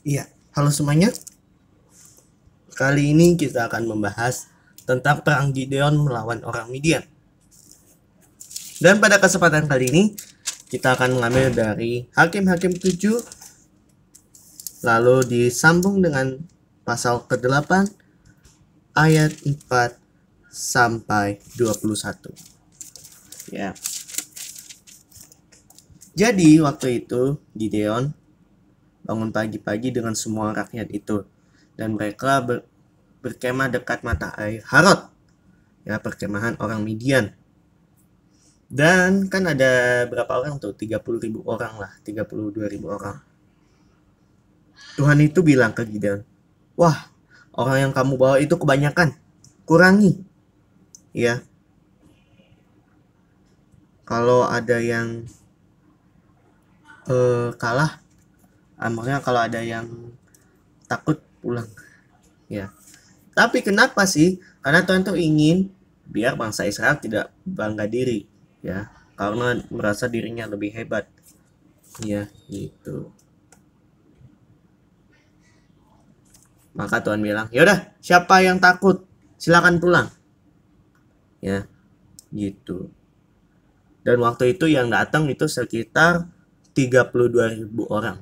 Iya, halo semuanya. Kali ini kita akan membahas tentang perang Gideon melawan orang Midian. Dan pada kesempatan kali ini kita akan mengambil dari Hakim-Hakim 7, lalu disambung dengan pasal ke-8 ayat 4 sampai 21. Ya. Jadi waktu itu Gideon bangun pagi-pagi dengan semua rakyat itu, dan mereka berkemah dekat mata air Harod, ya, perkemahan orang Midian. Dan kan ada berapa orang tuh? 30.000 orang lah, 32.000 orang. Tuhan itu bilang ke Gideon, wah, orang yang kamu bawa itu kebanyakan, kurangi. Ya, kalau ada yang kalah, maksudnya kalau ada yang takut, pulang. Ya, tapi kenapa sih? Karena Tuhan tuh ingin biar bangsa Israel tidak bangga diri, ya, karena merasa dirinya lebih hebat. Ya, gitu. Maka Tuhan bilang, yaudah, siapa yang takut, silakan pulang. Ya, gitu. Dan waktu itu yang datang itu sekitar 32.000 orang.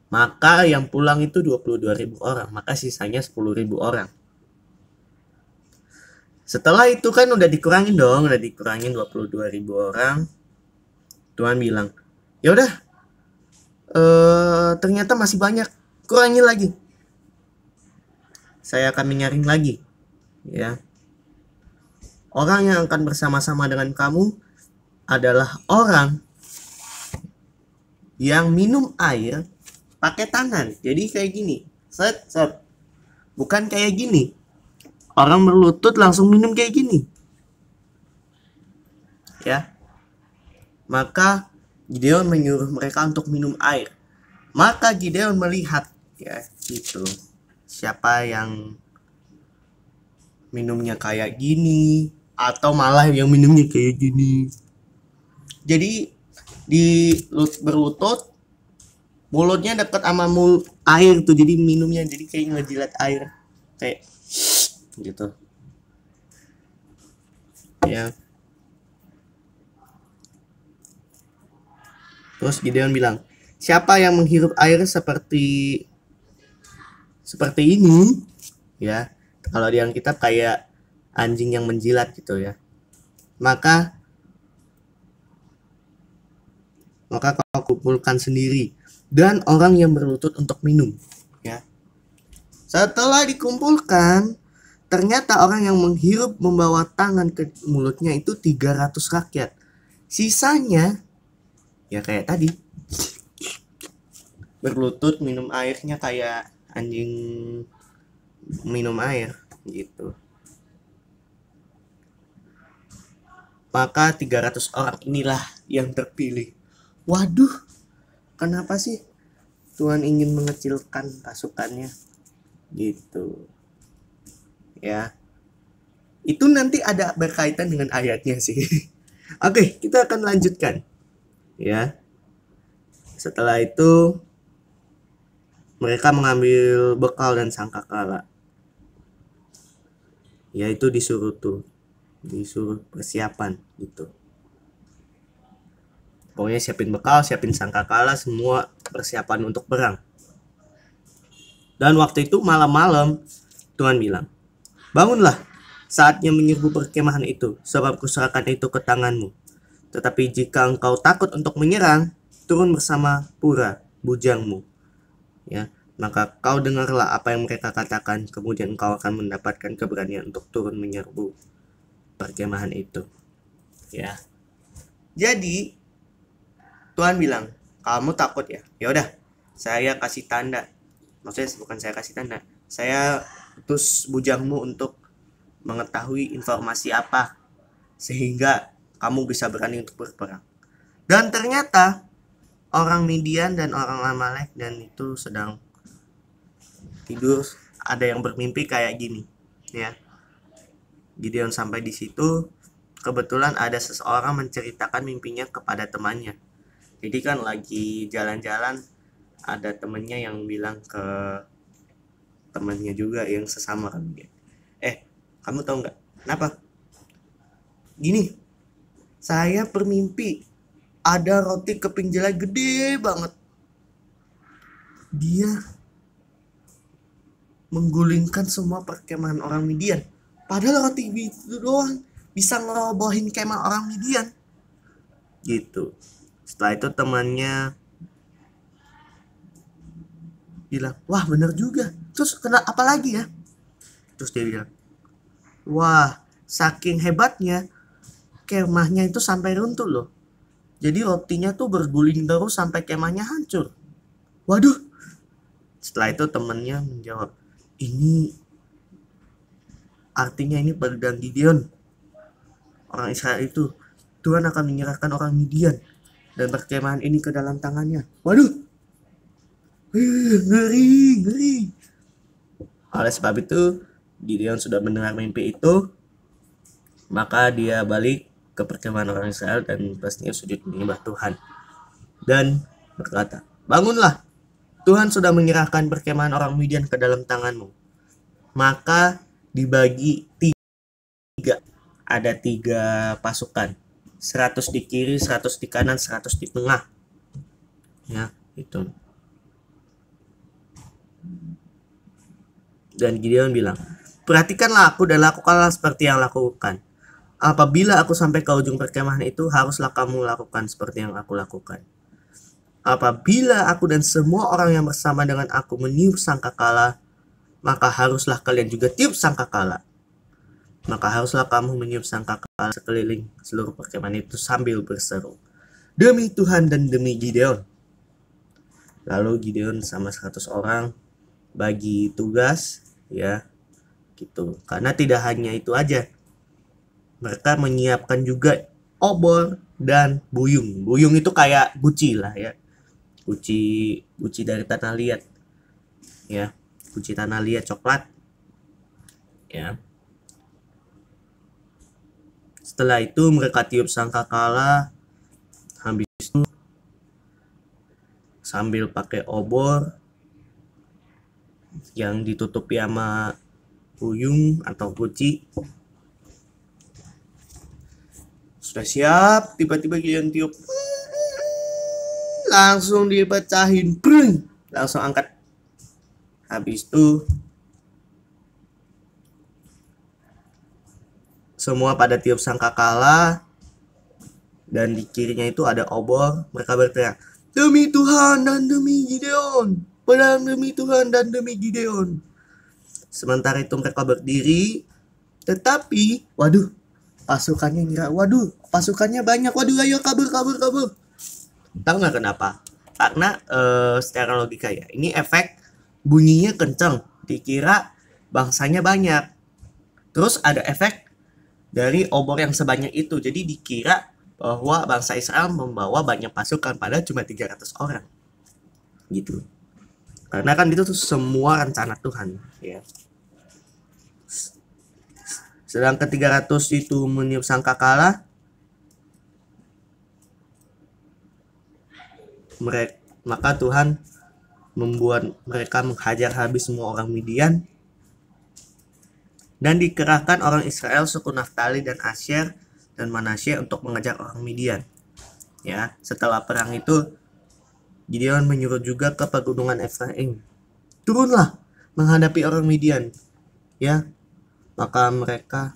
Maka yang pulang itu 22.000 orang, maka sisanya 10.000 orang. Setelah itu kan udah dikurangin dong, udah dikurangin 22.000 orang. Tuhan bilang, yaudah, ternyata masih banyak, kurangi lagi. Saya akan menyaring lagi, ya. Orang yang akan bersama-sama dengan kamu adalah orang yang minum air pakai tangan. Jadi kayak gini, set set, bukan kayak gini. Orang berlutut langsung minum kayak gini, ya. Maka Gideon menyuruh mereka untuk minum air. Maka Gideon melihat, ya, gitu, siapa yang minumnya kayak gini atau malah yang minumnya kayak gini. Jadi di berlutut, mulutnya dekat sama air tuh, jadi minumnya jadi kayak ngejilat air, kayak gitu, ya. Terus Gideon bilang, siapa yang menghirup air seperti ini, ya, kalau di Alkitab kayak anjing yang menjilat gitu, ya, maka kau kumpulkan sendiri dan orang yang berlutut untuk minum, ya. Setelah dikumpulkan, ternyata orang yang menghirup membawa tangan ke mulutnya itu 300 rakyat. Sisanya ya kayak tadi, berlutut minum airnya kayak anjing minum air gitu. Maka 300 orang inilah yang terpilih. Waduh, kenapa sih Tuhan ingin mengecilkan pasukannya gitu, ya. Itu nanti ada berkaitan dengan ayatnya sih. Oke, kita akan lanjutkan, ya. Setelah itu mereka mengambil bekal dan sangkakala, yaitu disuruh persiapan gitu. Pokoknya siapin bekal, siapin sangkakala, semua persiapan untuk perang. Dan waktu itu malam-malam Tuhan bilang, bangunlah, saatnya menyerbu perkemahan itu, sebab kuserahkan itu ke tanganmu. Tetapi jika engkau takut untuk menyerang, turun bersama Pura, bujangmu, ya. Maka kau dengarlah apa yang mereka katakan, kemudian kau akan mendapatkan keberanian untuk turun menyerbu perkemahan itu, ya. Jadi Tuhan bilang, kamu takut ya? Ya udah, saya kasih tanda. Maksudnya bukan saya kasih tanda, saya utus bujangmu untuk mengetahui informasi apa sehingga kamu bisa berani untuk berperang. Dan ternyata orang Midian dan orang Amalek dan itu sedang tidur, ada yang bermimpi kayak gini, ya. Gideon sampai di situ, kebetulan ada seseorang menceritakan mimpinya kepada temannya. Jadi kan lagi jalan-jalan, ada temennya yang bilang ke temannya juga yang sesama kan dia, kamu tahu nggak kenapa gini, saya bermimpi ada roti keping jelai gede banget, dia menggulingkan semua perkemahan orang Midian, padahal roti itu doang bisa ngerobohin kemah orang Midian gitu. Setelah itu temannya bilang, wah bener juga, terus kena apa lagi ya, terus dia bilang, wah saking hebatnya kemahnya itu sampai runtuh loh, jadi rotinya tuh berguling terus sampai kemahnya hancur. Waduh. Setelah itu temannya menjawab, ini artinya ini pedang Gideon, orang Israel itu, Tuhan akan menyerahkan orang Midian dan perkemahan ini ke dalam tangannya. Waduh, ngeri, ngeri. Oleh sebab itu, Gideon sudah mendengar mimpi itu, maka dia balik ke perkemahan orang Israel dan pastinya sujud menyembah Tuhan dan berkata, bangunlah, Tuhan sudah menyerahkan perkemahan orang Midian ke dalam tanganmu. Maka dibagi tiga, ada 3 pasukan, 100 di kiri, 100 di kanan, 100 di tengah. Ya, itu. Dan Gideon bilang, perhatikanlah aku dan lakukanlah seperti yang lakukan. Apabila aku sampai ke ujung perkemahan itu, haruslah kamu lakukan seperti yang aku lakukan. Apabila aku dan semua orang yang bersama dengan aku meniup sangkakala, maka haruslah kalian juga tiup sangkakala. Maka haruslah kamu meniup sangkakala sekeliling seluruh perkemahan itu sambil berseru, demi Tuhan dan demi Gideon. Lalu Gideon sama 100 orang bagi tugas, ya, gitu. Karena tidak hanya itu aja, mereka menyiapkan juga obor dan buyung. Buyung itu kayak guci lah ya, guci dari tanah liat, ya, guci tanah liat coklat, ya. Setelah itu mereka tiup sangkakala, habis itu sambil pakai obor yang ditutupi sama buyung atau guci. Sudah siap, tiba-tiba Gideon tiup, langsung dipecahin, langsung angkat. Habis itu semua pada tiup sangkakala dan di kirinya itu ada obor. Mereka berteriak, demi Tuhan dan demi Gideon, pedang demi Tuhan dan demi Gideon. Sementara itu mereka berdiri, tetapi waduh, pasukannya ngira, waduh pasukannya banyak, waduh ayo kabur. Tahu nggak kenapa? Karena secara logika ya, ini efek bunyinya kenceng, dikira bangsanya banyak. Terus ada efek dari obor yang sebanyak itu, jadi dikira bahwa bangsa Israel membawa banyak pasukan, padahal cuma 300 orang gitu. Karena kan itu tuh semua rencana Tuhan, ya. Sedang ke 300 itu meniup sangkakala, maka Tuhan membuat mereka menghajar habis semua orang Midian. Dan dikerahkan orang Israel suku Naftali dan Asyer dan Manasye untuk mengejar orang Midian. Ya, setelah perang itu Gideon menyuruh juga ke pegunungan Efraim, turunlah menghadapi orang Midian. Ya, maka mereka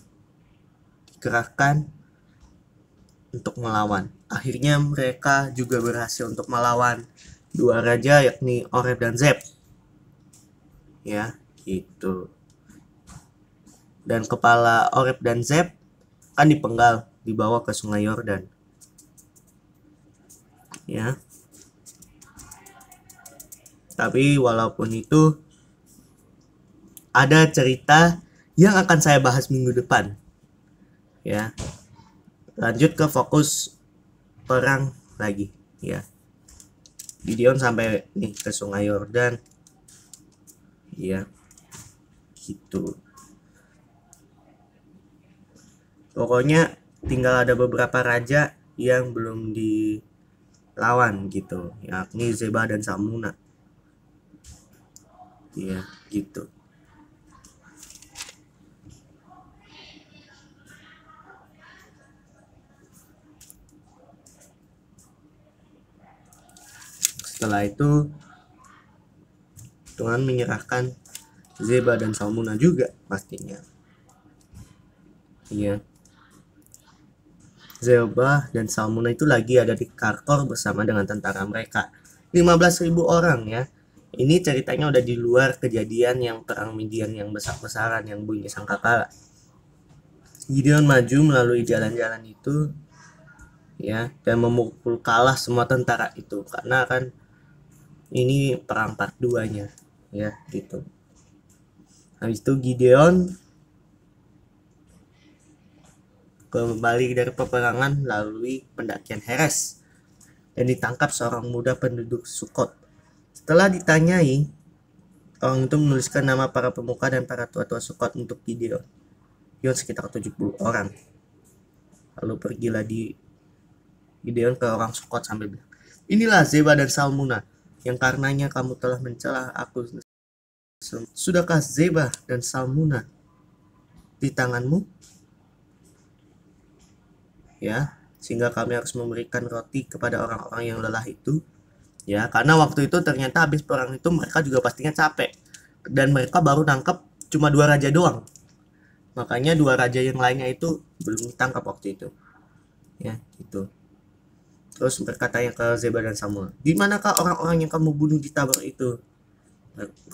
dikerahkan untuk melawan. Akhirnya mereka juga berhasil untuk melawan 2 raja, yakni Oreb dan Zeb. Ya, gitu. Dan kepala Oreb dan Zeb kan dipenggal, dibawa ke sungai Yordan. Ya. Tapi walaupun itu, ada cerita yang akan saya bahas minggu depan. Ya. Lanjut ke fokus perang lagi, ya. Gideon sampai nih ke sungai Yordan. Ya. Gitu. Pokoknya tinggal ada beberapa raja yang belum dilawan gitu, yakni Zeba dan Salmuna. Ya, gitu. Setelah itu Tuhan menyerahkan Zeba dan Salmuna juga pastinya. Iya. Zeba dan Salmuna itu lagi ada di Karkor bersama dengan tentara mereka. 15.000 orang ya. Ini ceritanya udah di luar kejadian yang perang Midian yang besar-besaran yang bunyi sangkakala. Gideon maju melalui jalan-jalan itu ya dan memukul kalah semua tentara itu karena kan ini perang part 2-nya ya gitu. Habis itu Gideon kembali dari peperangan melalui pendakian Heres dan ditangkap seorang muda penduduk Sukot. Setelah ditanyai, orang itu menuliskan nama para pemuka dan para tua-tua Sukot untuk Gideon. Gideon sekitar 70 orang. Lalu pergilah Gideon ke orang Sukot sambil bilang, inilah Zeba dan Salmuna yang karenanya kamu telah mencela aku. Sudahkah Zeba dan Salmuna di tanganmu? Ya, sehingga kami harus memberikan roti kepada orang-orang yang lelah itu. Ya, karena waktu itu ternyata habis perang itu mereka juga pastinya capek. Dan mereka baru nangkep cuma 2 raja doang. Makanya 2 raja yang lainnya itu belum ditangkap waktu itu. Ya, gitu. Terus berkatanya ke Zeba dan Salmuna, di manakah orang-orang yang kamu bunuh di Tabor itu?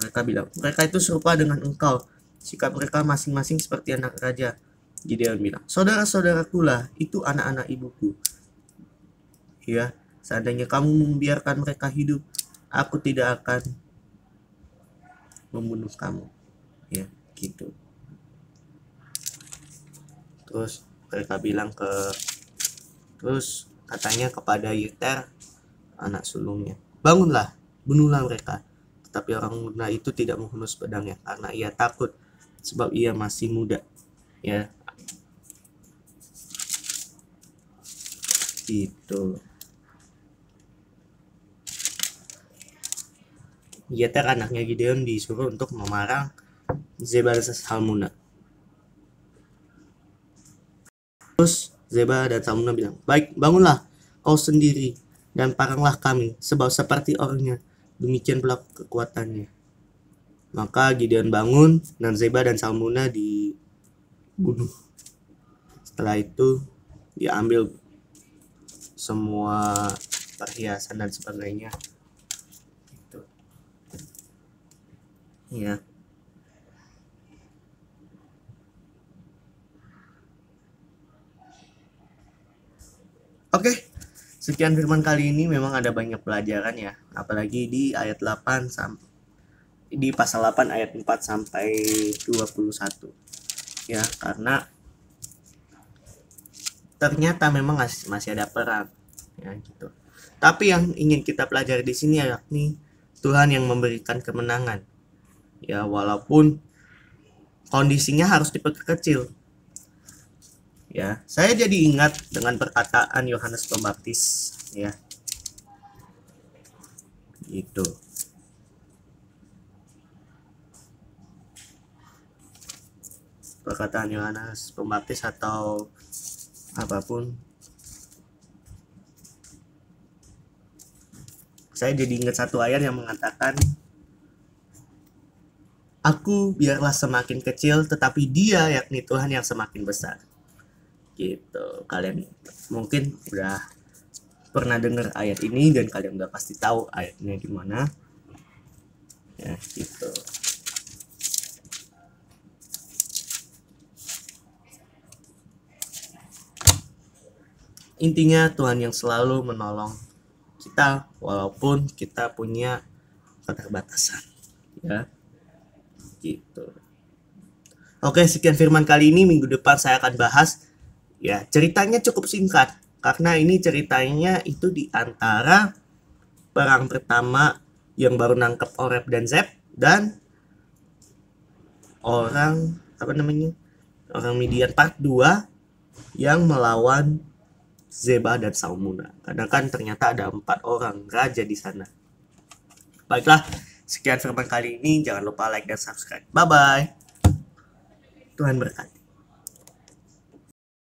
Mereka bilang, mereka itu serupa dengan engkau. Sikap mereka masing-masing seperti anak raja. Gideon bilang, saudara-saudaraku lah, itu anak-anak ibuku. Ya, seandainya kamu membiarkan mereka hidup, aku tidak akan membunuh kamu. Ya, gitu. Terus mereka bilang terus katanya kepada Yeter, anak sulungnya, bangunlah, bunuhlah mereka. Tetapi orang muda itu tidak menghunus pedangnya karena ia takut sebab ia masih muda. Ya, gitu. Yeter anaknya Gideon disuruh untuk memarang Zeba dan Salmuna. Terus Zeba dan Salmuna bilang, baik, bangunlah kau sendiri dan paranglah kami, sebab seperti orangnya, demikian pula kekuatannya. Maka Gideon bangun dan Zeba dan Salmuna dibunuh. Setelah itu diambil semua perhiasan dan sebagainya. Gitu. Ya. Oke, sekian firman kali ini. Memang ada banyak pelajaran ya, apalagi di ayat 8 sampai di pasal 8 ayat 4 sampai 21. Ya, karena ternyata memang masih ada perang ya gitu. Tapi yang ingin kita pelajari di sini yakni Tuhan yang memberikan kemenangan. Ya, walaupun kondisinya harus diperkecil. Ya, saya jadi ingat dengan perkataan Yohanes Pembaptis ya. Gitu. Perkataan Yohanes Pembaptis atau apapun. Saya jadi ingat satu ayat yang mengatakan, aku biarlah semakin kecil, tetapi dia yakni Tuhan yang semakin besar. Gitu. Kalian mungkin udah pernah dengar ayat ini dan kalian udah pasti tahu ayatnya di mana. Ya, gitu. Intinya Tuhan yang selalu menolong kita walaupun kita punya keterbatasan. Ya. Gitu. Oke, sekian firman kali ini. Minggu depan saya akan bahas ya, ceritanya cukup singkat karena ini ceritanya itu di antara perang pertama yang baru nangkep Oreb dan Zeb dan orang Midian part 2 yang melawan Zeba dan Salmuna. Karena kan ternyata ada 4 orang raja di sana. Baiklah, Sekian firman kali ini, jangan lupa like dan subscribe. Bye-bye. Tuhan berkati.